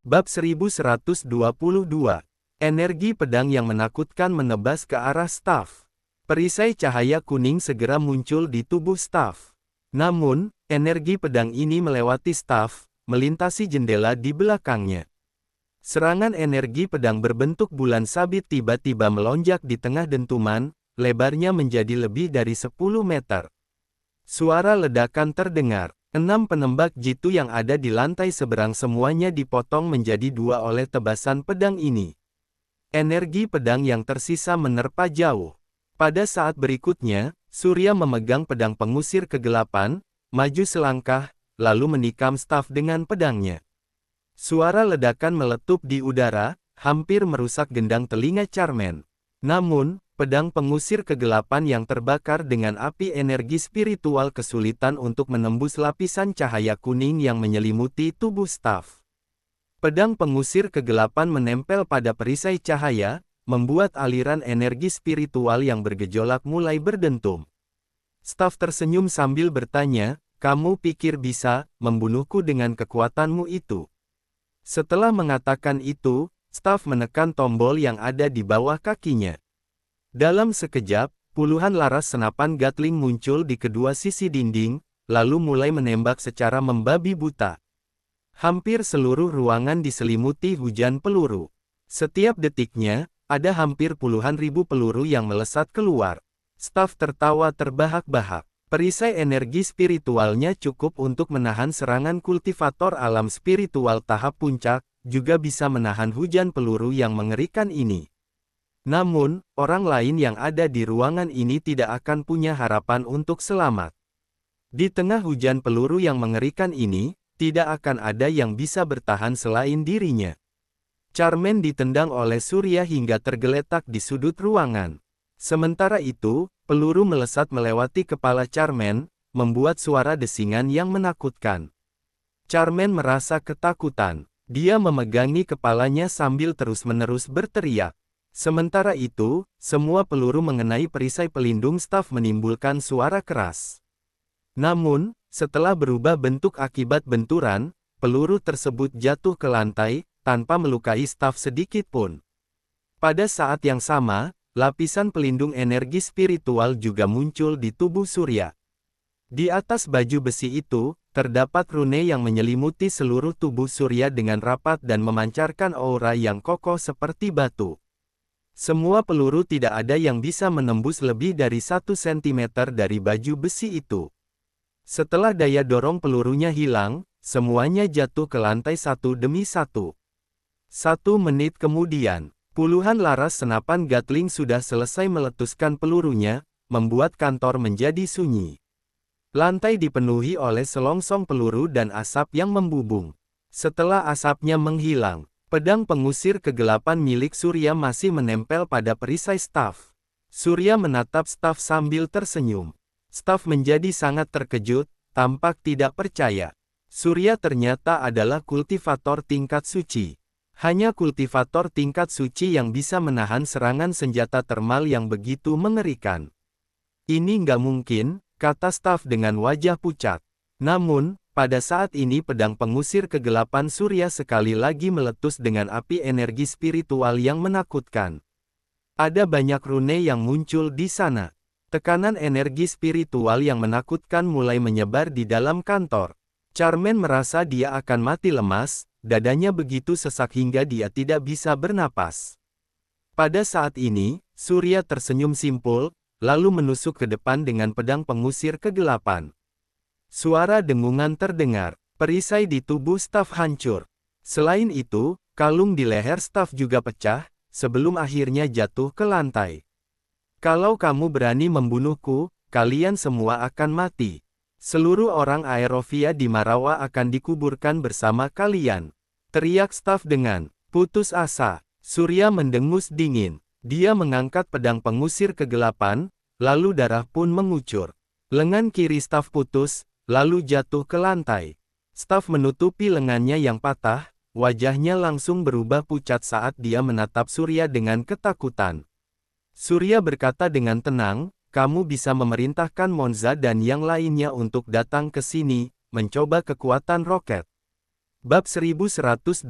Bab 1122. Energi pedang yang menakutkan menebas ke arah staf. Perisai cahaya kuning segera muncul di tubuh staf. Namun, energi pedang ini melewati staf, melintasi jendela di belakangnya. Serangan energi pedang berbentuk bulan sabit tiba-tiba melonjak di tengah dentuman, lebarnya menjadi lebih dari 10 meter. Suara ledakan terdengar. 6 penembak jitu yang ada di lantai seberang semuanya dipotong menjadi 2 oleh tebasan pedang ini. Energi pedang yang tersisa menerpa jauh. Pada saat berikutnya, Surya memegang pedang pengusir kegelapan, maju selangkah, lalu menikam staf dengan pedangnya. Suara ledakan meletup di udara, hampir merusak gendang telinga Charmaine. Namun, pedang pengusir kegelapan yang terbakar dengan api energi spiritual kesulitan untuk menembus lapisan cahaya kuning yang menyelimuti tubuh staf. Pedang pengusir kegelapan menempel pada perisai cahaya, membuat aliran energi spiritual yang bergejolak mulai berdentum. Staf tersenyum sambil bertanya, "Kamu pikir bisa membunuhku dengan kekuatanmu itu?" Setelah mengatakan itu, staf menekan tombol yang ada di bawah kakinya. Dalam sekejap, puluhan laras senapan Gatling muncul di kedua sisi dinding, lalu mulai menembak secara membabi buta. Hampir seluruh ruangan diselimuti hujan peluru. Setiap detiknya, ada hampir puluhan ribu peluru yang melesat keluar. Staf tertawa terbahak-bahak. Perisai energi spiritualnya cukup untuk menahan serangan kultivator alam spiritual tahap puncak, juga bisa menahan hujan peluru yang mengerikan ini. Namun, orang lain yang ada di ruangan ini tidak akan punya harapan untuk selamat. Di tengah hujan peluru yang mengerikan ini, tidak akan ada yang bisa bertahan selain dirinya. Charmaine ditendang oleh Surya hingga tergeletak di sudut ruangan. Sementara itu, peluru melesat melewati kepala Charmaine, membuat suara desingan yang menakutkan. Charmaine merasa ketakutan. Dia memegangi kepalanya sambil terus-menerus berteriak. Sementara itu, semua peluru mengenai perisai pelindung staf menimbulkan suara keras. Namun, setelah berubah bentuk akibat benturan, peluru tersebut jatuh ke lantai, tanpa melukai staf sedikit pun. Pada saat yang sama, lapisan pelindung energi spiritual juga muncul di tubuh Surya. Di atas baju besi itu, terdapat rune yang menyelimuti seluruh tubuh Surya dengan rapat dan memancarkan aura yang kokoh seperti batu. Semua peluru tidak ada yang bisa menembus lebih dari 1 cm dari baju besi itu. Setelah daya dorong pelurunya hilang, semuanya jatuh ke lantai satu demi satu. 1 menit kemudian, puluhan laras senapan Gatling sudah selesai meletuskan pelurunya, membuat kantor menjadi sunyi. Lantai dipenuhi oleh selongsong peluru dan asap yang membubung. Setelah asapnya menghilang, pedang pengusir kegelapan milik Surya masih menempel pada perisai staf. Surya menatap staf sambil tersenyum. Staf menjadi sangat terkejut, tampak tidak percaya. Surya ternyata adalah kultivator tingkat suci. Hanya kultivator tingkat suci yang bisa menahan serangan senjata termal yang begitu mengerikan. "Ini nggak mungkin," kata staf dengan wajah pucat. Namun, pada saat ini pedang pengusir kegelapan Surya sekali lagi meletus dengan api energi spiritual yang menakutkan. Ada banyak rune yang muncul di sana. Tekanan energi spiritual yang menakutkan mulai menyebar di dalam kantor. Charmaine merasa dia akan mati lemas, dadanya begitu sesak hingga dia tidak bisa bernapas. Pada saat ini, Surya tersenyum simpul, lalu menusuk ke depan dengan pedang pengusir kegelapan. Suara dengungan terdengar, perisai di tubuh staf hancur. Selain itu, kalung di leher staf juga pecah, sebelum akhirnya jatuh ke lantai. "Kalau kamu berani membunuhku, kalian semua akan mati. Seluruh orang Aerovia di Marawa akan dikuburkan bersama kalian," teriak staf dengan putus asa. Surya mendengus dingin. Dia mengangkat pedang pengusir kegelapan, lalu darah pun mengucur. Lengan kiri staf putus, lalu jatuh ke lantai. Staf menutupi lengannya yang patah, wajahnya langsung berubah pucat saat dia menatap Surya dengan ketakutan. Surya berkata dengan tenang, "Kamu bisa memerintahkan Monza dan yang lainnya untuk datang ke sini, mencoba kekuatan roket." Bab 1123.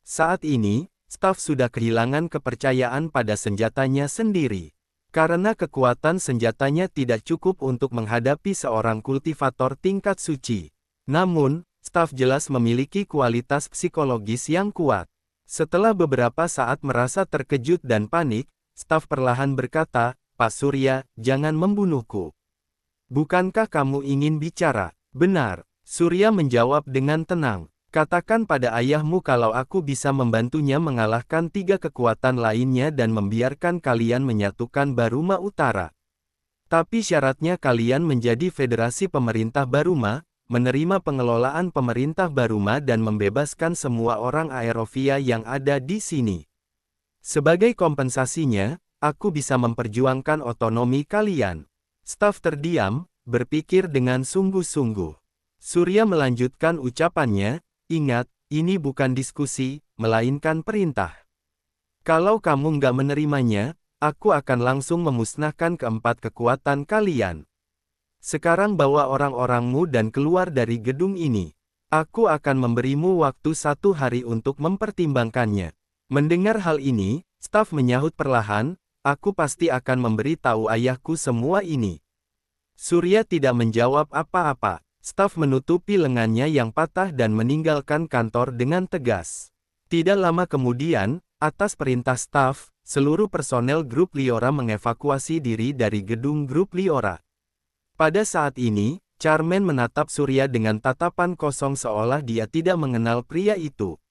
Saat ini, staf sudah kehilangan kepercayaan pada senjatanya sendiri. Karena kekuatan senjatanya tidak cukup untuk menghadapi seorang kultivator tingkat suci. Namun, staf jelas memiliki kualitas psikologis yang kuat. Setelah beberapa saat merasa terkejut dan panik, staf perlahan berkata, "Pak Surya, jangan membunuhku. Bukankah kamu ingin bicara?" "Benar." Surya menjawab dengan tenang. "Katakan pada ayahmu kalau aku bisa membantunya mengalahkan 3 kekuatan lainnya dan membiarkan kalian menyatukan Baruma Utara. Tapi syaratnya kalian menjadi federasi pemerintah Baruma, menerima pengelolaan pemerintah Baruma dan membebaskan semua orang Aerovia yang ada di sini. Sebagai kompensasinya, aku bisa memperjuangkan otonomi kalian." Staf terdiam, berpikir dengan sungguh-sungguh. Surya melanjutkan ucapannya, "Ingat, ini bukan diskusi, melainkan perintah. Kalau kamu nggak menerimanya, aku akan langsung memusnahkan keempat kekuatan kalian. Sekarang bawa orang-orangmu dan keluar dari gedung ini. Aku akan memberimu waktu 1 hari untuk mempertimbangkannya." Mendengar hal ini, staf menyahut perlahan, "Aku pasti akan memberi tahu ayahku semua ini." Surya tidak menjawab apa-apa. Staf menutupi lengannya yang patah dan meninggalkan kantor dengan tegas. Tidak lama kemudian, atas perintah staf, seluruh personel grup Liora mengevakuasi diri dari gedung grup Liora. Pada saat ini, Charmaine menatap Surya dengan tatapan kosong seolah dia tidak mengenal pria itu.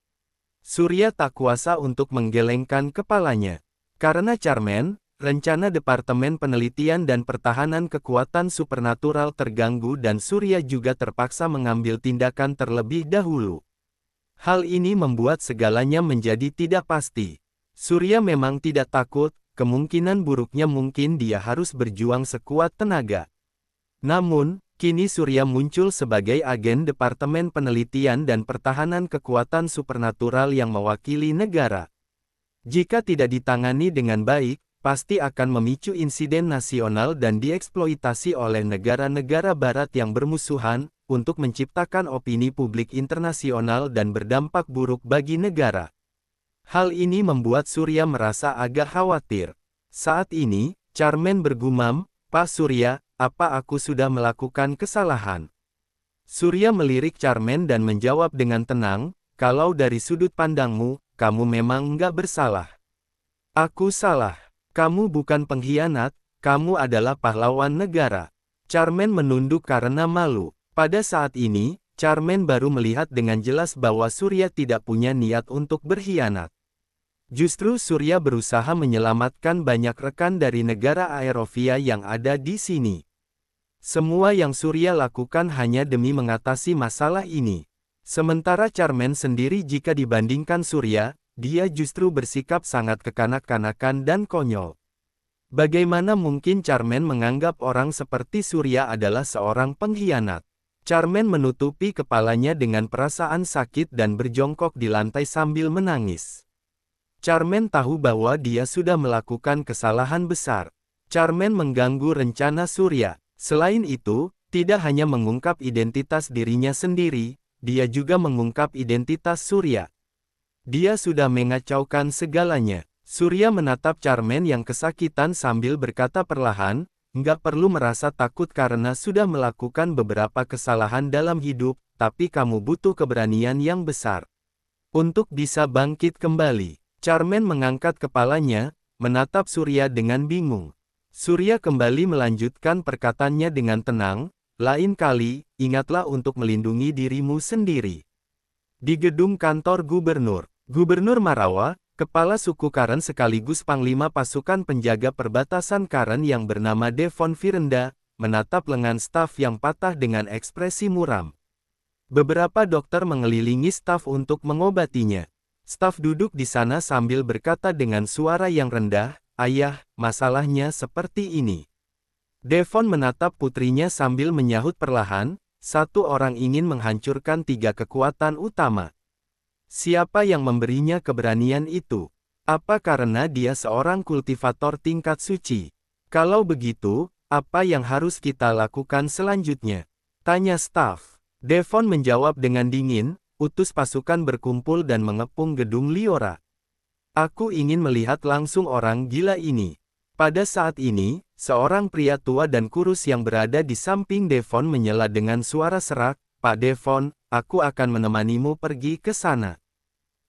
Surya tak kuasa untuk menggelengkan kepalanya. Karena Charmaine, rencana Departemen Penelitian dan Pertahanan Kekuatan Supernatural terganggu dan Surya juga terpaksa mengambil tindakan terlebih dahulu. Hal ini membuat segalanya menjadi tidak pasti. Surya memang tidak takut, kemungkinan buruknya mungkin dia harus berjuang sekuat tenaga. Namun, kini Surya muncul sebagai agen Departemen Penelitian dan Pertahanan Kekuatan Supernatural yang mewakili negara. Jika tidak ditangani dengan baik, pasti akan memicu insiden nasional dan dieksploitasi oleh negara-negara barat yang bermusuhan, untuk menciptakan opini publik internasional dan berdampak buruk bagi negara. Hal ini membuat Surya merasa agak khawatir. Saat ini, Charmaine bergumam, "Pak Surya, apa aku sudah melakukan kesalahan?" Surya melirik Charmaine dan menjawab dengan tenang, "Kalau dari sudut pandangmu, kamu memang nggak bersalah. Aku salah. Kamu bukan pengkhianat, kamu adalah pahlawan negara." Charmaine menunduk karena malu. Pada saat ini, Charmaine baru melihat dengan jelas bahwa Surya tidak punya niat untuk berkhianat. Justru Surya berusaha menyelamatkan banyak rekan dari negara Aerovia yang ada di sini. Semua yang Surya lakukan hanya demi mengatasi masalah ini. Sementara Charmaine sendiri jika dibandingkan Surya, dia justru bersikap sangat kekanak-kanakan dan konyol. Bagaimana mungkin Charmaine menganggap orang seperti Surya adalah seorang pengkhianat? Charmaine menutupi kepalanya dengan perasaan sakit dan berjongkok di lantai sambil menangis. Charmaine tahu bahwa dia sudah melakukan kesalahan besar. Charmaine mengganggu rencana Surya. Selain itu, tidak hanya mengungkap identitas dirinya sendiri, dia juga mengungkap identitas Surya. Dia sudah mengacaukan segalanya. Surya menatap Charmaine yang kesakitan sambil berkata perlahan, "Nggak perlu merasa takut karena sudah melakukan beberapa kesalahan dalam hidup, tapi kamu butuh keberanian yang besar untuk bisa bangkit kembali." Charmaine mengangkat kepalanya, menatap Surya dengan bingung. Surya kembali melanjutkan perkataannya dengan tenang, "Lain kali, ingatlah untuk melindungi dirimu sendiri." Di gedung kantor Gubernur Marawa, kepala suku Karen sekaligus panglima pasukan penjaga perbatasan Karen yang bernama Devon Virenda, menatap lengan staf yang patah dengan ekspresi muram. Beberapa dokter mengelilingi staf untuk mengobatinya. Staf duduk di sana sambil berkata dengan suara yang rendah, "Ayah, masalahnya seperti ini." Devon menatap putrinya sambil menyahut perlahan, "Satu orang ingin menghancurkan 3 kekuatan utama. Siapa yang memberinya keberanian itu? Apa karena dia seorang kultivator tingkat suci? Kalau begitu, apa yang harus kita lakukan selanjutnya?" tanya staf. Devon menjawab dengan dingin, utus pasukan berkumpul dan mengepung gedung Liora. Aku ingin melihat langsung orang gila ini. Pada saat ini, seorang pria tua dan kurus yang berada di samping Devon menyela dengan suara serak, "Pak Devon, aku akan menemanimu pergi ke sana.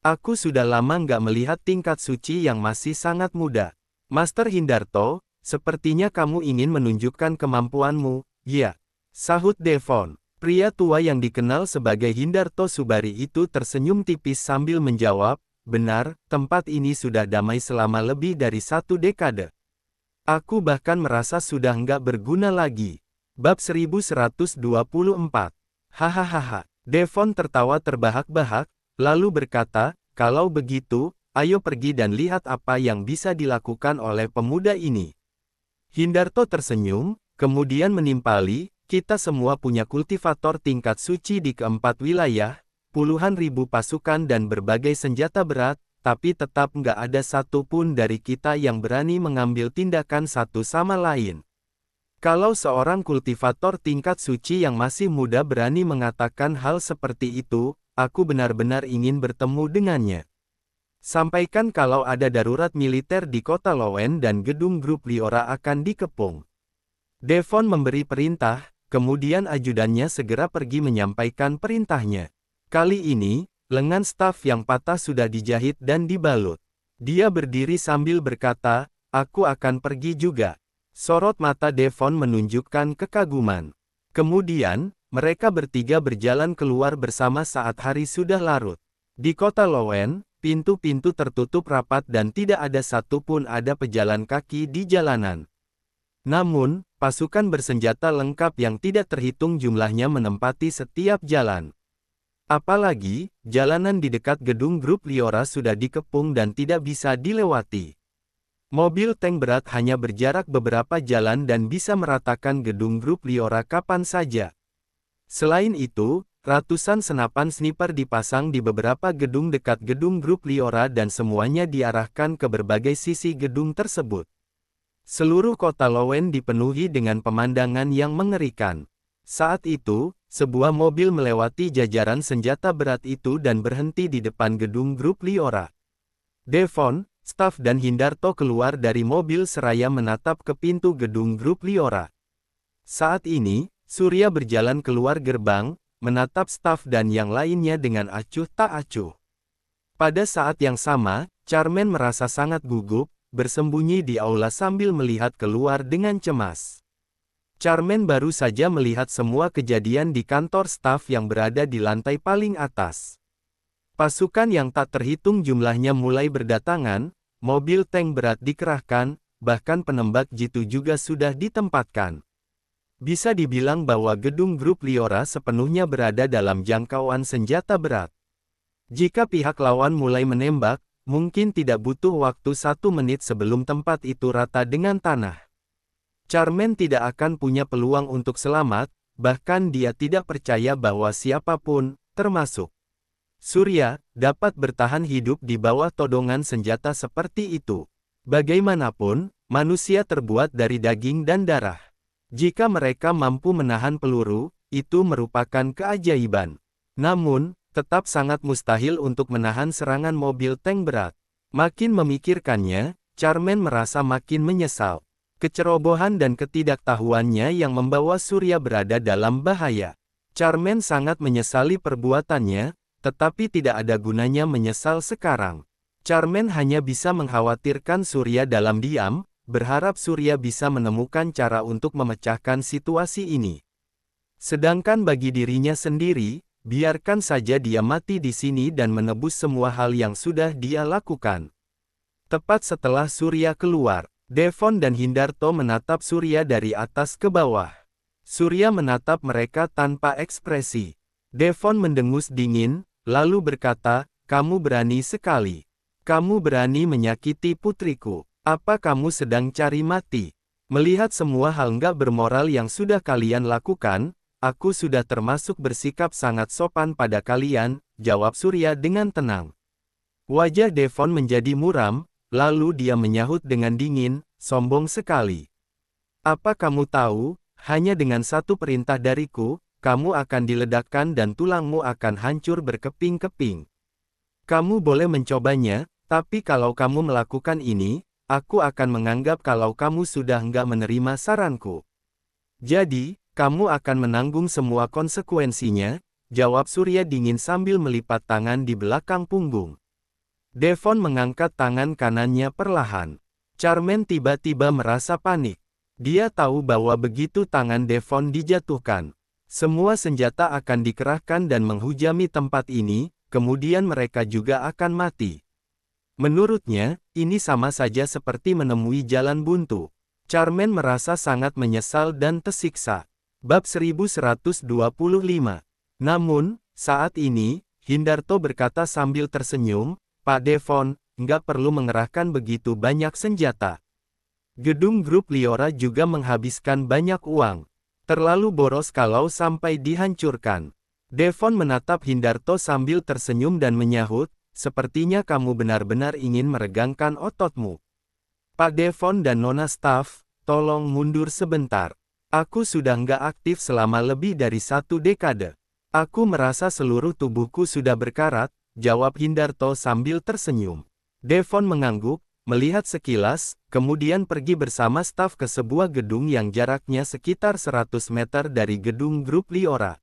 Aku sudah lama nggak melihat tingkat suci yang masih sangat muda. Master Hindarto, sepertinya kamu ingin menunjukkan kemampuanmu." "Ya," sahut Devon. Pria tua yang dikenal sebagai Hindarto Subari itu tersenyum tipis sambil menjawab, "Benar, tempat ini sudah damai selama lebih dari 1 dekade. Aku bahkan merasa sudah nggak berguna lagi." Bab 1124. Hahaha. Devon tertawa terbahak-bahak, lalu berkata, "Kalau begitu, ayo pergi dan lihat apa yang bisa dilakukan oleh pemuda ini." Hindarto tersenyum, kemudian menimpali, "Kita semua punya kultivator tingkat suci di keempat wilayah, puluhan ribu pasukan dan berbagai senjata berat, tapi tetap nggak ada satupun dari kita yang berani mengambil tindakan satu sama lain. Kalau seorang kultivator tingkat suci yang masih muda berani mengatakan hal seperti itu, aku benar-benar ingin bertemu dengannya. Sampaikan kalau ada darurat militer di kota Lowen dan gedung grup Liora akan dikepung." Devon memberi perintah, kemudian ajudannya segera pergi menyampaikan perintahnya. Kali ini, lengan staf yang patah sudah dijahit dan dibalut. Dia berdiri sambil berkata, "Aku akan pergi juga." Sorot mata Devon menunjukkan kekaguman. Kemudian, mereka bertiga berjalan keluar bersama saat hari sudah larut. Di kota Lowen, pintu-pintu tertutup rapat dan tidak ada satupun ada pejalan kaki di jalanan. Namun, pasukan bersenjata lengkap yang tidak terhitung jumlahnya menempati setiap jalan. Apalagi, jalanan di dekat gedung grup Liora sudah dikepung dan tidak bisa dilewati. Mobil tank berat hanya berjarak beberapa jalan dan bisa meratakan gedung grup Liora kapan saja. Selain itu, ratusan senapan sniper dipasang di beberapa gedung dekat gedung grup Liora dan semuanya diarahkan ke berbagai sisi gedung tersebut. Seluruh kota Lowen dipenuhi dengan pemandangan yang mengerikan. Saat itu, sebuah mobil melewati jajaran senjata berat itu dan berhenti di depan gedung grup Liora. Devon, staf dan Hindarto keluar dari mobil seraya menatap ke pintu gedung grup Liora. Saat ini, Surya berjalan keluar gerbang, menatap staf dan yang lainnya dengan acuh tak acuh. Pada saat yang sama, Charmaine merasa sangat gugup, bersembunyi di aula sambil melihat keluar dengan cemas. Charmaine baru saja melihat semua kejadian di kantor staf yang berada di lantai paling atas. Pasukan yang tak terhitung jumlahnya mulai berdatangan, mobil tank berat dikerahkan, bahkan penembak jitu juga sudah ditempatkan. Bisa dibilang bahwa gedung grup Liora sepenuhnya berada dalam jangkauan senjata berat. Jika pihak lawan mulai menembak, mungkin tidak butuh waktu 1 menit sebelum tempat itu rata dengan tanah. Charmaine tidak akan punya peluang untuk selamat, bahkan dia tidak percaya bahwa siapapun, termasuk Surya, dapat bertahan hidup di bawah todongan senjata seperti itu. Bagaimanapun, manusia terbuat dari daging dan darah. Jika mereka mampu menahan peluru, itu merupakan keajaiban. Namun, tetap sangat mustahil untuk menahan serangan mobil tank berat. Makin memikirkannya, Charmaine merasa makin menyesal. Kecerobohan dan ketidaktahuannya yang membawa Surya berada dalam bahaya. Charmaine sangat menyesali perbuatannya, tetapi tidak ada gunanya menyesal sekarang. Charmaine hanya bisa mengkhawatirkan Surya dalam diam, berharap Surya bisa menemukan cara untuk memecahkan situasi ini. Sedangkan bagi dirinya sendiri, biarkan saja dia mati di sini dan menebus semua hal yang sudah dia lakukan. Tepat setelah Surya keluar, Devon dan Hindarto menatap Surya dari atas ke bawah. Surya menatap mereka tanpa ekspresi. Devon mendengus dingin, lalu berkata, "Kamu berani sekali. Kamu berani menyakiti putriku. Apa kamu sedang cari mati?" Melihat semua hal nggak bermoral yang sudah kalian lakukan, aku sudah termasuk bersikap sangat sopan pada kalian, jawab Surya dengan tenang. Wajah Devon menjadi muram, lalu dia menyahut dengan dingin, sombong sekali. Apa kamu tahu, hanya dengan satu perintah dariku, kamu akan diledakkan dan tulangmu akan hancur berkeping-keping. Kamu boleh mencobanya, tapi kalau kamu melakukan ini, aku akan menganggap kalau kamu sudah nggak menerima saranku. Jadi, kamu akan menanggung semua konsekuensinya, jawab Surya dingin sambil melipat tangan di belakang punggung. Devon mengangkat tangan kanannya perlahan. Charmaine tiba-tiba merasa panik. Dia tahu bahwa begitu tangan Devon dijatuhkan, semua senjata akan dikerahkan dan menghujami tempat ini, kemudian mereka juga akan mati. Menurutnya, ini sama saja seperti menemui jalan buntu. Charmaine merasa sangat menyesal dan tersiksa. Bab 1125. Namun, saat ini, Hindarto berkata sambil tersenyum, Pak Devon, nggak perlu mengerahkan begitu banyak senjata. Gedung grup Liora juga menghabiskan banyak uang. Terlalu boros kalau sampai dihancurkan. Devon menatap Hindarto sambil tersenyum dan menyahut, sepertinya kamu benar-benar ingin meregangkan ototmu. Pak Devon dan Nona Staff, tolong mundur sebentar. Aku sudah nggak aktif selama lebih dari 1 dekade. Aku merasa seluruh tubuhku sudah berkarat, jawab Hindarto sambil tersenyum. Devon mengangguk, melihat sekilas, kemudian pergi bersama staf ke sebuah gedung yang jaraknya sekitar 100 meter dari gedung grup Liora.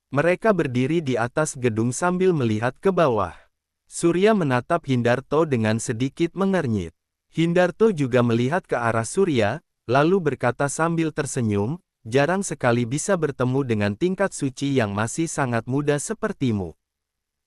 Mereka berdiri di atas gedung sambil melihat ke bawah. Surya menatap Hindarto dengan sedikit mengernyit. Hindarto juga melihat ke arah Surya, lalu berkata sambil tersenyum, jarang sekali bisa bertemu dengan tingkat suci yang masih sangat muda sepertimu.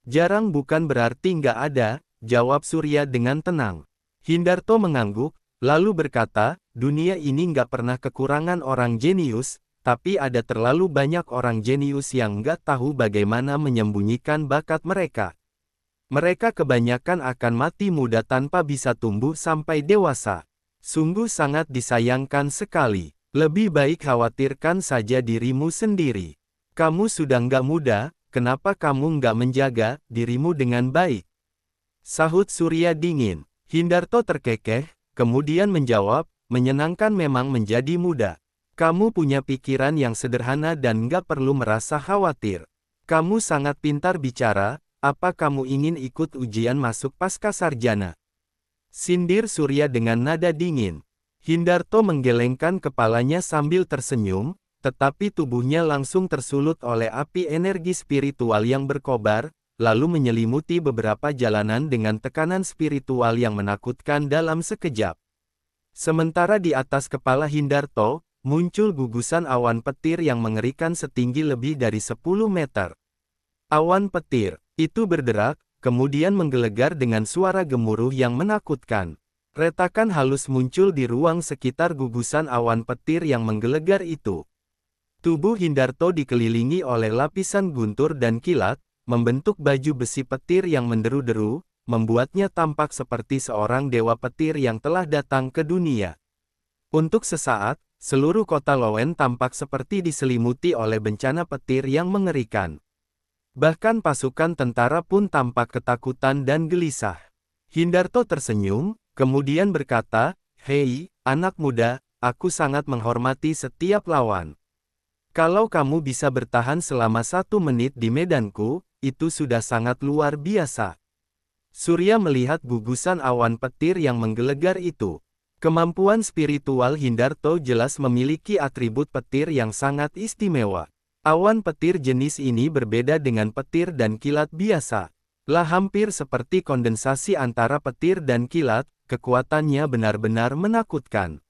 Jarang bukan berarti nggak ada, jawab Surya dengan tenang. Hindarto mengangguk, lalu berkata, dunia ini nggak pernah kekurangan orang jenius, tapi ada terlalu banyak orang jenius yang nggak tahu bagaimana menyembunyikan bakat mereka. Mereka kebanyakan akan mati muda tanpa bisa tumbuh sampai dewasa. Sungguh sangat disayangkan sekali. Lebih baik khawatirkan saja dirimu sendiri. Kamu sudah nggak muda, kenapa kamu nggak menjaga dirimu dengan baik? Sahut Surya dingin. Hindarto terkekeh, kemudian menjawab, menyenangkan memang menjadi muda. Kamu punya pikiran yang sederhana dan nggak perlu merasa khawatir. Kamu sangat pintar bicara. Apa kamu ingin ikut ujian masuk pasca sarjana? Sindir Surya dengan nada dingin. Hindarto menggelengkan kepalanya sambil tersenyum, tetapi tubuhnya langsung tersulut oleh api energi spiritual yang berkobar, lalu menyelimuti beberapa jalanan dengan tekanan spiritual yang menakutkan dalam sekejap. Sementara di atas kepala Hindarto, muncul gugusan awan petir yang mengerikan setinggi lebih dari 10 meter. Awan petir itu berderak, kemudian menggelegar dengan suara gemuruh yang menakutkan. Retakan halus muncul di ruang sekitar gugusan awan petir yang menggelegar itu. Tubuh Hindarto dikelilingi oleh lapisan guntur dan kilat, membentuk baju besi petir yang menderu-deru, membuatnya tampak seperti seorang dewa petir yang telah datang ke dunia. Untuk sesaat, seluruh kota Lowen tampak seperti diselimuti oleh bencana petir yang mengerikan. Bahkan pasukan tentara pun tampak ketakutan dan gelisah. Hindarto tersenyum, kemudian berkata, "Hei, anak muda, aku sangat menghormati setiap lawan. Kalau kamu bisa bertahan selama 1 menit di medanku, itu sudah sangat luar biasa." Surya melihat gugusan awan petir yang menggelegar itu. Kemampuan spiritual Hindarto jelas memiliki atribut petir yang sangat istimewa. Awan petir jenis ini berbeda dengan petir dan kilat biasa. Lah hampir seperti kondensasi antara petir dan kilat, kekuatannya benar-benar menakutkan.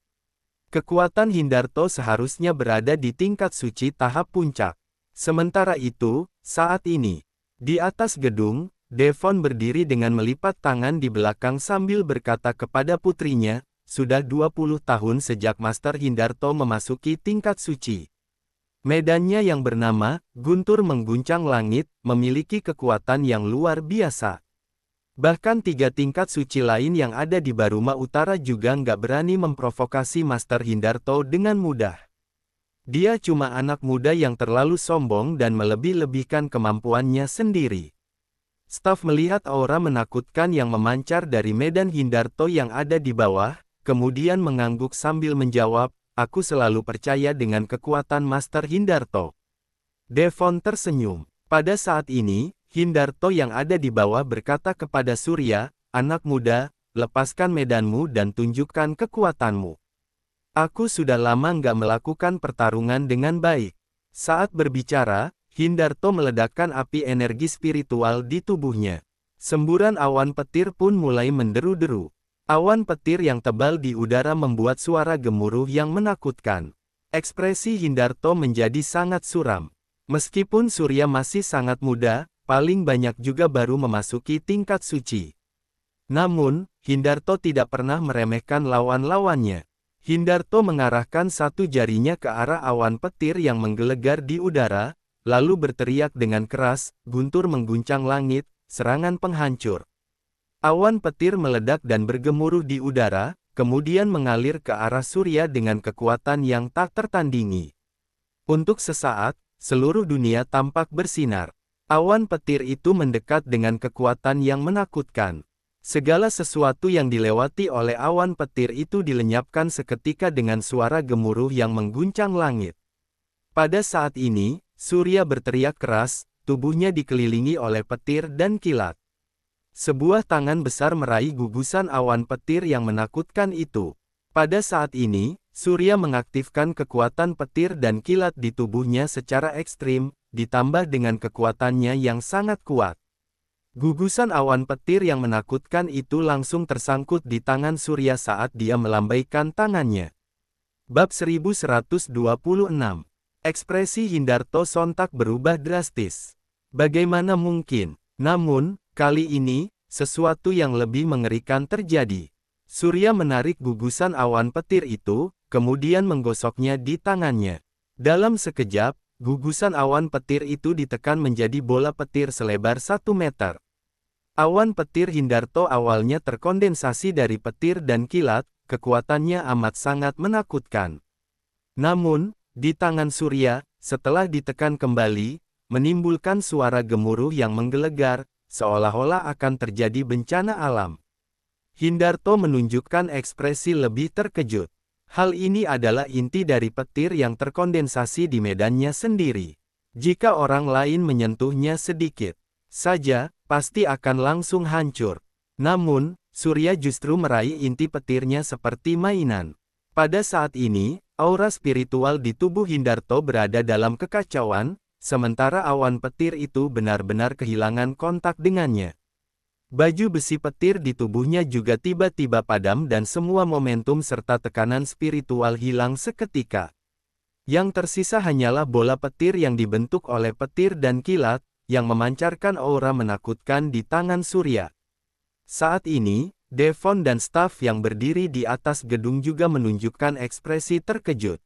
Kekuatan Hindarto seharusnya berada di tingkat suci tahap puncak. Sementara itu, saat ini, di atas gedung, Devon berdiri dengan melipat tangan di belakang sambil berkata kepada putrinya, sudah 20 tahun sejak Master Hindarto memasuki tingkat suci. Medannya yang bernama Guntur Mengguncang Langit memiliki kekuatan yang luar biasa. Bahkan 3 tingkat suci lain yang ada di Baruma Utara juga nggak berani memprovokasi Master Hindarto dengan mudah. Dia cuma anak muda yang terlalu sombong dan melebih-lebihkan kemampuannya sendiri. Staf melihat aura menakutkan yang memancar dari medan Hindarto yang ada di bawah, kemudian mengangguk sambil menjawab, aku selalu percaya dengan kekuatan Master Hindarto. Devon tersenyum. Pada saat ini, Hindarto yang ada di bawah berkata kepada Surya, "Anak muda, lepaskan medanmu dan tunjukkan kekuatanmu. Aku sudah lama nggak melakukan pertarungan dengan baik." Saat berbicara, Hindarto meledakkan api energi spiritual di tubuhnya. Semburan awan petir pun mulai menderu-deru. Awan petir yang tebal di udara membuat suara gemuruh yang menakutkan. Ekspresi Hindarto menjadi sangat suram. Meskipun Surya masih sangat muda, paling banyak juga baru memasuki tingkat suci. Namun, Hindarto tidak pernah meremehkan lawan-lawannya. Hindarto mengarahkan satu jarinya ke arah awan petir yang menggelegar di udara, lalu berteriak dengan keras, guntur mengguncang langit, serangan penghancur. Awan petir meledak dan bergemuruh di udara, kemudian mengalir ke arah Surya dengan kekuatan yang tak tertandingi. Untuk sesaat, seluruh dunia tampak bersinar. Awan petir itu mendekat dengan kekuatan yang menakutkan. Segala sesuatu yang dilewati oleh awan petir itu dilenyapkan seketika dengan suara gemuruh yang mengguncang langit. Pada saat ini, Surya berteriak keras, tubuhnya dikelilingi oleh petir dan kilat. Sebuah tangan besar meraih gugusan awan petir yang menakutkan itu. Pada saat ini, Surya mengaktifkan kekuatan petir dan kilat di tubuhnya secara ekstrim, ditambah dengan kekuatannya yang sangat kuat. Gugusan awan petir yang menakutkan itu langsung tersangkut di tangan Surya saat dia melambaikan tangannya. Bab 1126. Ekspresi Hindarto sontak berubah drastis. Bagaimana mungkin? Namun, kali ini, sesuatu yang lebih mengerikan terjadi. Surya menarik gugusan awan petir itu, kemudian menggosoknya di tangannya. Dalam sekejap, gugusan awan petir itu ditekan menjadi bola petir selebar 1 meter. Awan petir Hindarto awalnya terkondensasi dari petir dan kilat, kekuatannya amat sangat menakutkan. Namun, di tangan Surya, setelah ditekan kembali, menimbulkan suara gemuruh yang menggelegar, seolah-olah akan terjadi bencana alam. Hindarto menunjukkan ekspresi lebih terkejut. Hal ini adalah inti dari petir yang terkondensasi di medannya sendiri. Jika orang lain menyentuhnya sedikit saja, pasti akan langsung hancur. Namun, Surya justru meraih inti petirnya seperti mainan. Pada saat ini, aura spiritual di tubuh Hindarto berada dalam kekacauan, sementara awan petir itu benar-benar kehilangan kontak dengannya. Baju besi petir di tubuhnya juga tiba-tiba padam dan semua momentum serta tekanan spiritual hilang seketika. Yang tersisa hanyalah bola petir yang dibentuk oleh petir dan kilat, yang memancarkan aura menakutkan di tangan Surya. Saat ini, Devon dan staf yang berdiri di atas gedung juga menunjukkan ekspresi terkejut.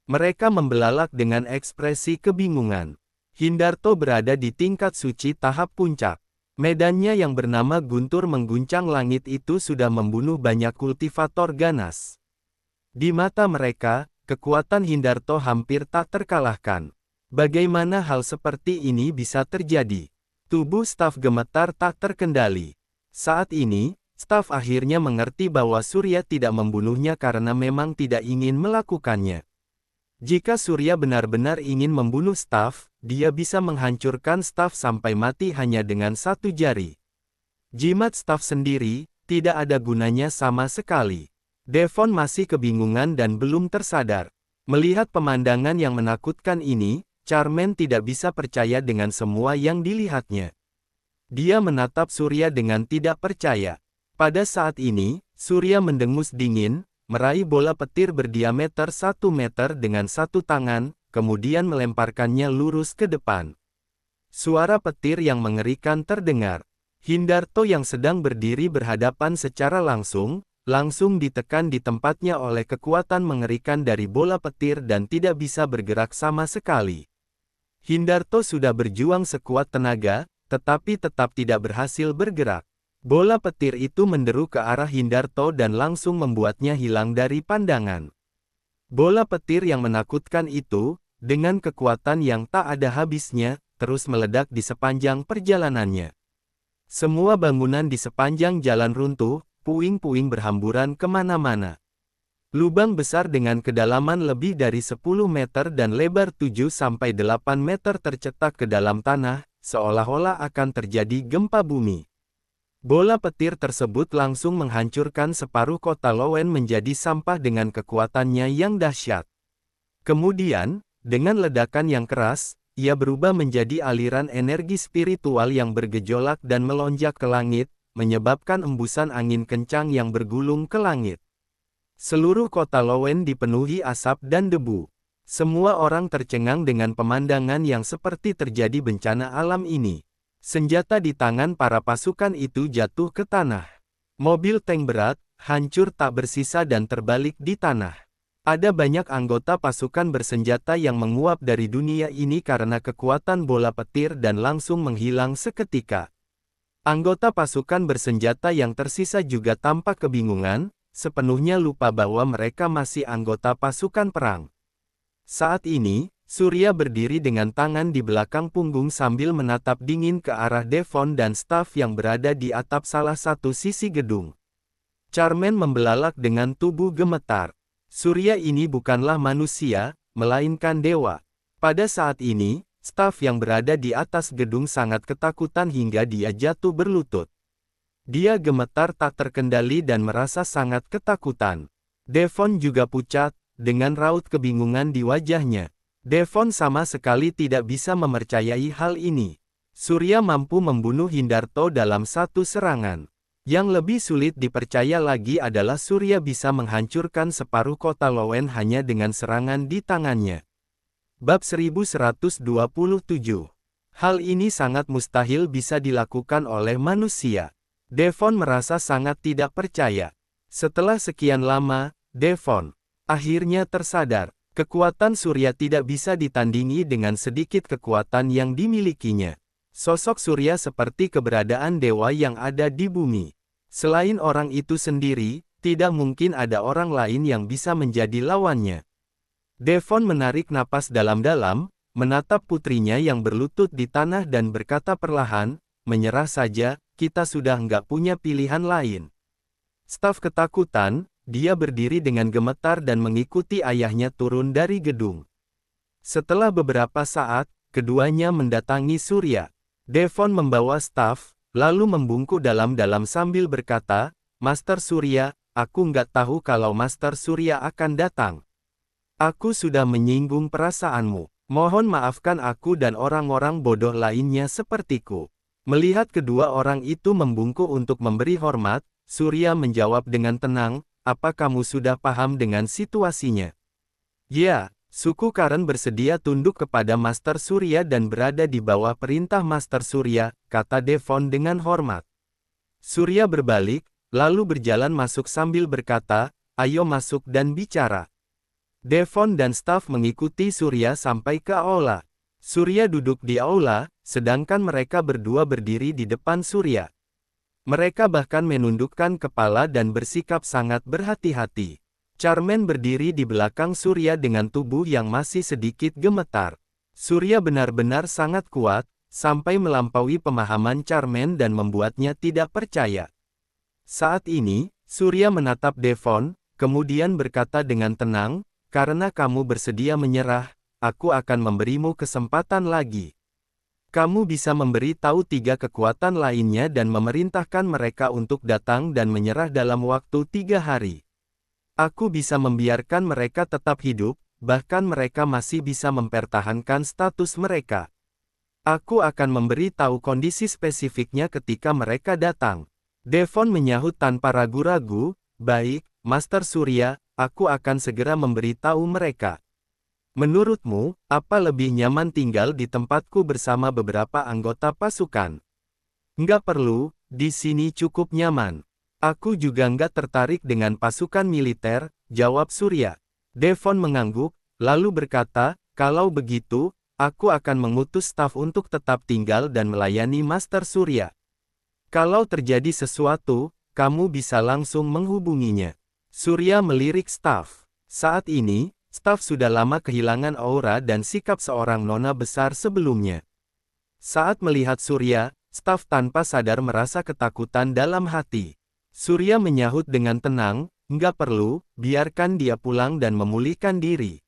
Mereka membelalak dengan ekspresi kebingungan. Hindarto berada di tingkat suci tahap puncak. Medannya yang bernama guntur mengguncang langit itu sudah membunuh banyak kultivator ganas. Di mata mereka, kekuatan Hindarto hampir tak terkalahkan. Bagaimana hal seperti ini bisa terjadi? Tubuh staf gemetar tak terkendali. Saat ini, staf akhirnya mengerti bahwa Surya tidak membunuhnya karena memang tidak ingin melakukannya. Jika Surya benar-benar ingin membunuh staf, dia bisa menghancurkan staf sampai mati hanya dengan satu jari. Jimat staf sendiri, tidak ada gunanya sama sekali. Devon masih kebingungan dan belum tersadar. Melihat pemandangan yang menakutkan ini, Charmaine tidak bisa percaya dengan semua yang dilihatnya. Dia menatap Surya dengan tidak percaya. Pada saat ini, Surya mendengus dingin, meraih bola petir berdiameter 1 meter dengan satu tangan, kemudian melemparkannya lurus ke depan. Suara petir yang mengerikan terdengar. Hindarto yang sedang berdiri berhadapan secara langsung ditekan di tempatnya oleh kekuatan mengerikan dari bola petir dan tidak bisa bergerak sama sekali. Hindarto sudah berjuang sekuat tenaga, tetapi tetap tidak berhasil bergerak. Bola petir itu menderu ke arah Hindarto dan langsung membuatnya hilang dari pandangan. Bola petir yang menakutkan itu, dengan kekuatan yang tak ada habisnya, terus meledak di sepanjang perjalanannya. Semua bangunan di sepanjang jalan runtuh, puing-puing berhamburan kemana-mana. Lubang besar dengan kedalaman lebih dari 10 meter dan lebar 7-8 meter tercetak ke dalam tanah, seolah-olah akan terjadi gempa bumi. Bola petir tersebut langsung menghancurkan separuh kota Lowen menjadi sampah dengan kekuatannya yang dahsyat. Kemudian, dengan ledakan yang keras, ia berubah menjadi aliran energi spiritual yang bergejolak dan melonjak ke langit, menyebabkan embusan angin kencang yang bergulung ke langit. Seluruh kota Lowen dipenuhi asap dan debu. Semua orang tercengang dengan pemandangan yang seperti terjadi bencana alam ini. Senjata di tangan para pasukan itu jatuh ke tanah. Mobil tank berat, hancur tak bersisa dan terbalik di tanah. Ada banyak anggota pasukan bersenjata yang menguap dari dunia ini karena kekuatan bola petir dan langsung menghilang seketika. Anggota pasukan bersenjata yang tersisa juga tampak kebingungan, sepenuhnya lupa bahwa mereka masih anggota pasukan perang. Saat ini, Surya berdiri dengan tangan di belakang punggung sambil menatap dingin ke arah Devon dan staf yang berada di atap salah satu sisi gedung. Charmaine membelalak dengan tubuh gemetar. Surya ini bukanlah manusia, melainkan dewa. Pada saat ini, staf yang berada di atas gedung sangat ketakutan hingga dia jatuh berlutut. Dia gemetar tak terkendali dan merasa sangat ketakutan. Devon juga pucat, dengan raut kebingungan di wajahnya. Devon sama sekali tidak bisa mempercayai hal ini. Surya mampu membunuh Hindarto dalam satu serangan. Yang lebih sulit dipercaya lagi adalah Surya bisa menghancurkan separuh kota Lowen hanya dengan serangan di tangannya. Bab 1127. Hal ini sangat mustahil bisa dilakukan oleh manusia. Devon merasa sangat tidak percaya. Setelah sekian lama, Devon akhirnya tersadar. Kekuatan Surya tidak bisa ditandingi dengan sedikit kekuatan yang dimilikinya. Sosok Surya seperti keberadaan dewa yang ada di bumi. Selain orang itu sendiri, tidak mungkin ada orang lain yang bisa menjadi lawannya. Devon menarik napas dalam-dalam, menatap putrinya yang berlutut di tanah dan berkata perlahan, "Menyerah saja, kita sudah nggak punya pilihan lain." Staf ketakutan, dia berdiri dengan gemetar dan mengikuti ayahnya turun dari gedung. Setelah beberapa saat, keduanya mendatangi Surya. Devon membawa staf, lalu membungkuk dalam-dalam sambil berkata, "Master Surya, aku nggak tahu kalau Master Surya akan datang. Aku sudah menyinggung perasaanmu. Mohon maafkan aku dan orang-orang bodoh lainnya sepertiku." Melihat kedua orang itu membungkuk untuk memberi hormat, Surya menjawab dengan tenang, "Apa kamu sudah paham dengan situasinya?" "Ya, suku Karen bersedia tunduk kepada Master Surya dan berada di bawah perintah Master Surya," kata Devon dengan hormat. Surya berbalik, lalu berjalan masuk sambil berkata, "Ayo masuk dan bicara." Devon dan staf mengikuti Surya sampai ke aula. Surya duduk di aula, sedangkan mereka berdua berdiri di depan Surya. Mereka bahkan menundukkan kepala dan bersikap sangat berhati-hati. Charmaine berdiri di belakang Surya dengan tubuh yang masih sedikit gemetar. Surya benar-benar sangat kuat, sampai melampaui pemahaman Charmaine dan membuatnya tidak percaya. Saat ini, Surya menatap Devon, kemudian berkata dengan tenang, "Karena kamu bersedia menyerah, aku akan memberimu kesempatan lagi. Kamu bisa memberi tahu 3 kekuatan lainnya dan memerintahkan mereka untuk datang dan menyerah dalam waktu 3 hari. Aku bisa membiarkan mereka tetap hidup, bahkan mereka masih bisa mempertahankan status mereka. Aku akan memberi tahu kondisi spesifiknya ketika mereka datang." Devon menyahut tanpa ragu-ragu, "Baik, Master Surya, aku akan segera memberitahu mereka." "Menurutmu, apa lebih nyaman tinggal di tempatku bersama beberapa anggota pasukan?" "Nggak perlu, di sini cukup nyaman. Aku juga nggak tertarik dengan pasukan militer," jawab Surya. Devon mengangguk, lalu berkata, "Kalau begitu, aku akan mengutus staf untuk tetap tinggal dan melayani Master Surya. Kalau terjadi sesuatu, kamu bisa langsung menghubunginya." Surya melirik staf. Saat ini, staf sudah lama kehilangan aura dan sikap seorang nona besar sebelumnya. Saat melihat Surya, staf tanpa sadar merasa ketakutan dalam hati. Surya menyahut dengan tenang, Nggak perlu, biarkan dia pulang dan memulihkan diri.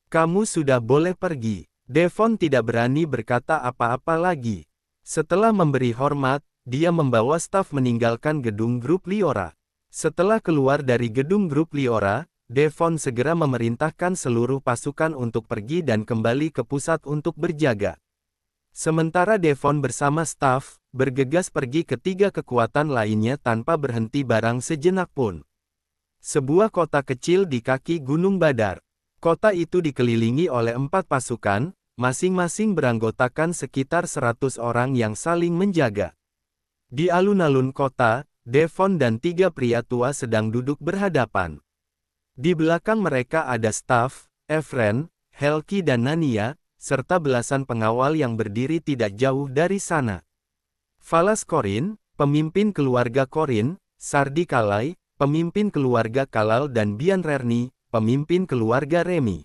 Kamu sudah boleh pergi. Devon tidak berani berkata apa-apa lagi. Setelah memberi hormat, dia membawa staf meninggalkan gedung grup Liora. Setelah keluar dari gedung grup Liora, Devon segera memerintahkan seluruh pasukan untuk pergi dan kembali ke pusat untuk berjaga. Sementara Devon bersama staf, bergegas pergi ke 3 kekuatan lainnya tanpa berhenti barang sejenak pun. Sebuah kota kecil di kaki Gunung Badar. Kota itu dikelilingi oleh 4 pasukan, masing-masing beranggotakan sekitar 100 orang yang saling menjaga. Di alun-alun kota, Devon dan 3 pria tua sedang duduk berhadapan. Di belakang mereka ada staf, Efren, Helki dan Nania, serta belasan pengawal yang berdiri tidak jauh dari sana. Falas Korin, pemimpin keluarga Korin, Sardi Kalai, pemimpin keluarga Kalal dan Bian Rerni, pemimpin keluarga Remi.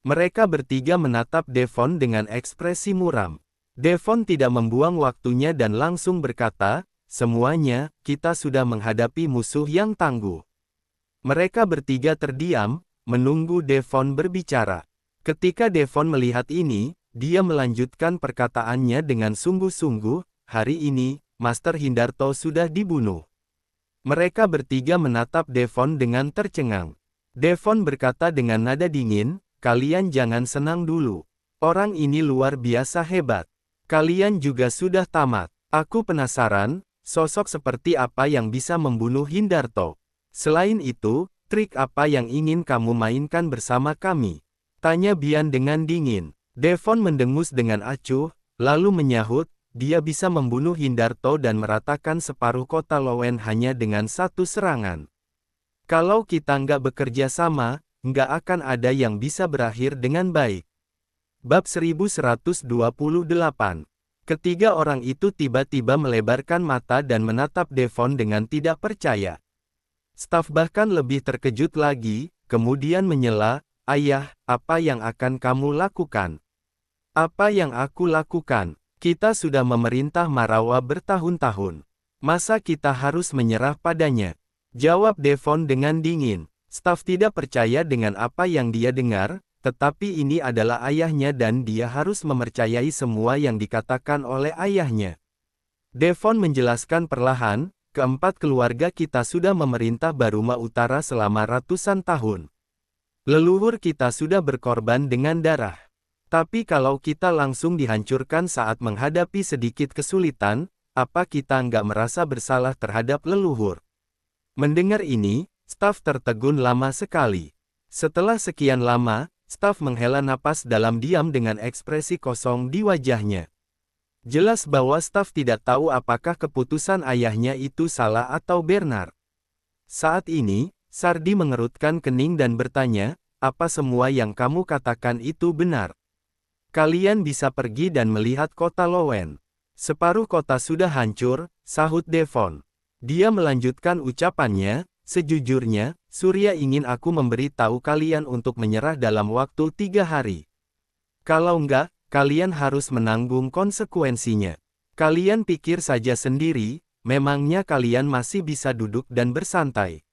Mereka bertiga menatap Devon dengan ekspresi muram. Devon tidak membuang waktunya dan langsung berkata, "Semuanya, kita sudah menghadapi musuh yang tangguh." Mereka bertiga terdiam, menunggu Devon berbicara. Ketika Devon melihat ini, dia melanjutkan perkataannya dengan sungguh-sungguh, "Hari ini, Master Hindarto sudah dibunuh." Mereka bertiga menatap Devon dengan tercengang. Devon berkata dengan nada dingin, "Kalian jangan senang dulu. Orang ini luar biasa hebat. Kalian juga sudah tamat. Aku penasaran, sosok seperti apa yang bisa membunuh Hindarto. Selain itu, trik apa yang ingin kamu mainkan bersama kami?" Tanya Bian dengan dingin. Devon mendengus dengan acuh, lalu menyahut, "Dia bisa membunuh Hindarto dan meratakan separuh kota Lowen hanya dengan satu serangan. Kalau kita nggak bekerja sama, nggak akan ada yang bisa berakhir dengan baik." Bab 1128. Ketiga orang itu tiba-tiba melebarkan mata dan menatap Devon dengan tidak percaya. Staf bahkan lebih terkejut lagi, kemudian menyela, "Ayah, apa yang akan kamu lakukan?" "Apa yang aku lakukan? Kita sudah memerintah Marawa bertahun-tahun. Masa kita harus menyerah padanya?" Jawab Devon dengan dingin. Staf tidak percaya dengan apa yang dia dengar, tetapi ini adalah ayahnya dan dia harus mempercayai semua yang dikatakan oleh ayahnya. Devon menjelaskan perlahan, "Keempat keluarga kita sudah memerintah Baruma Utara selama ratusan tahun. Leluhur kita sudah berkorban dengan darah. Tapi kalau kita langsung dihancurkan saat menghadapi sedikit kesulitan, apa kita nggak merasa bersalah terhadap leluhur?" Mendengar ini, staf tertegun lama sekali. Setelah sekian lama, staf menghela napas dalam diam dengan ekspresi kosong di wajahnya. Jelas bahwa staf tidak tahu apakah keputusan ayahnya itu salah atau benar. Saat ini, Sardi mengerutkan kening dan bertanya, "Apa semua yang kamu katakan itu benar? Kalian bisa pergi dan melihat kota Lowen." "Separuh kota sudah hancur," sahut Devon. Dia melanjutkan ucapannya, "Sejujurnya, Surya ingin aku memberitahu kalian untuk menyerah dalam waktu 3 hari. Kalau enggak, kalian harus menanggung konsekuensinya. Kalian pikir saja sendiri, memangnya kalian masih bisa duduk dan bersantai?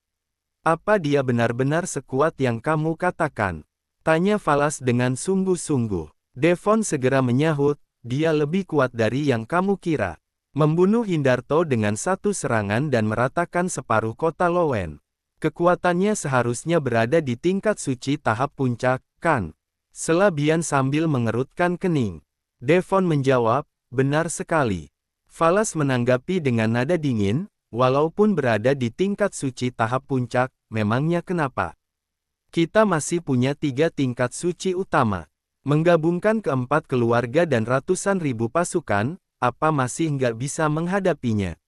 Apa dia benar-benar sekuat yang kamu katakan?" Tanya Falas dengan sungguh-sungguh. Devon segera menyahut, "Dia lebih kuat dari yang kamu kira. Membunuh Hindarto dengan satu serangan dan meratakan separuh kota Lowen. Kekuatannya seharusnya berada di tingkat suci tahap puncak, kan?" Sela Bian sambil mengerutkan kening. Devon menjawab, "Benar sekali." Falas menanggapi dengan nada dingin, "Walaupun berada di tingkat suci tahap puncak, memangnya kenapa? Kita masih punya 3 tingkat suci utama. Menggabungkan keempat keluarga dan ratusan ribu pasukan, apa masih nggak bisa menghadapinya?"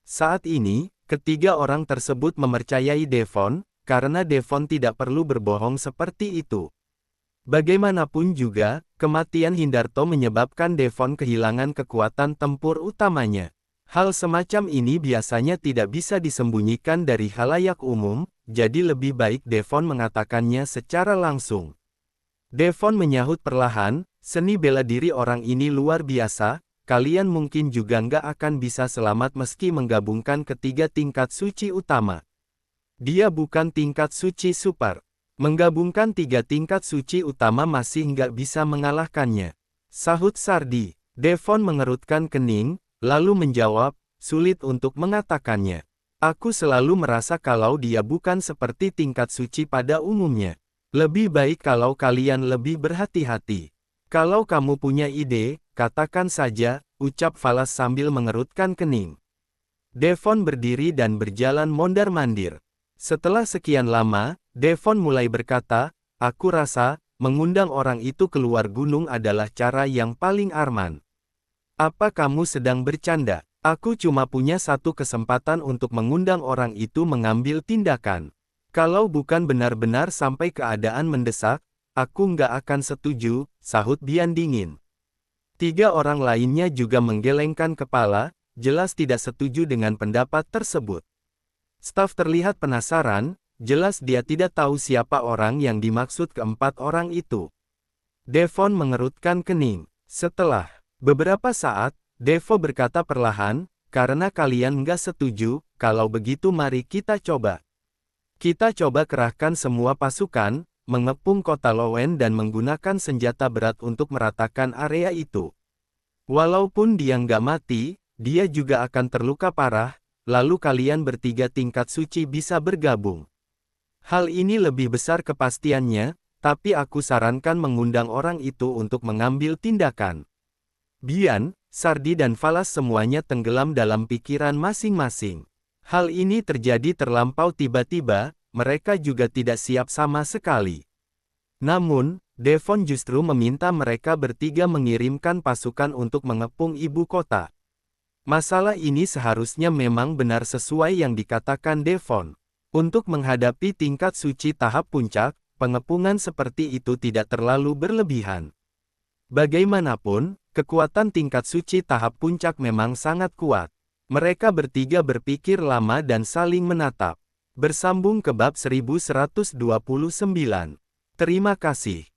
Saat ini, ketiga orang tersebut mempercayai Devon, karena Devon tidak perlu berbohong seperti itu. Bagaimanapun juga, kematian Hindarto menyebabkan Devon kehilangan kekuatan tempur utamanya. Hal semacam ini biasanya tidak bisa disembunyikan dari khalayak umum, jadi lebih baik Devon mengatakannya secara langsung. Devon menyahut perlahan, "Seni bela diri orang ini luar biasa, kalian mungkin juga nggak akan bisa selamat meski menggabungkan ketiga tingkat suci utama." Dia bukan tingkat suci super. Menggabungkan 3 tingkat suci utama masih nggak bisa mengalahkannya. Sahut Sardi. Devon mengerutkan kening, lalu menjawab, sulit untuk mengatakannya. Aku selalu merasa kalau dia bukan seperti tingkat suci pada umumnya. Lebih baik kalau kalian lebih berhati-hati. Kalau kamu punya ide, katakan saja, ucap Falas sambil mengerutkan kening. Devon berdiri dan berjalan mondar-mandir. Setelah sekian lama, Devon mulai berkata, aku rasa, mengundang orang itu keluar gunung adalah cara yang paling aman. Apa kamu sedang bercanda? Aku cuma punya satu kesempatan untuk mengundang orang itu mengambil tindakan. Kalau bukan benar-benar sampai keadaan mendesak, aku nggak akan setuju, sahut Bian dingin. 3 orang lainnya juga menggelengkan kepala, jelas tidak setuju dengan pendapat tersebut. Staf terlihat penasaran, jelas dia tidak tahu siapa orang yang dimaksud keempat orang itu. Devon mengerutkan kening. Setelah beberapa saat, Devo berkata perlahan, karena kalian nggak setuju, kalau begitu mari kita coba. Kita coba kerahkan semua pasukan, mengepung kota Lowen dan menggunakan senjata berat untuk meratakan area itu. Walaupun dia nggak mati, dia juga akan terluka parah, lalu kalian bertiga tingkat suci bisa bergabung. Hal ini lebih besar kepastiannya, tapi aku sarankan mengundang orang itu untuk mengambil tindakan. Bian, Sardi dan Falas semuanya tenggelam dalam pikiran masing-masing. Hal ini terjadi terlampau tiba-tiba, mereka juga tidak siap sama sekali. Namun, Devon justru meminta mereka bertiga mengirimkan pasukan untuk mengepung ibu kota. Masalah ini seharusnya memang benar sesuai yang dikatakan Devon. Untuk menghadapi tingkat suci tahap puncak, pengepungan seperti itu tidak terlalu berlebihan. Bagaimanapun, kekuatan tingkat suci tahap puncak memang sangat kuat. Mereka bertiga berpikir lama dan saling menatap. Bersambung ke bab 1129. Terima kasih.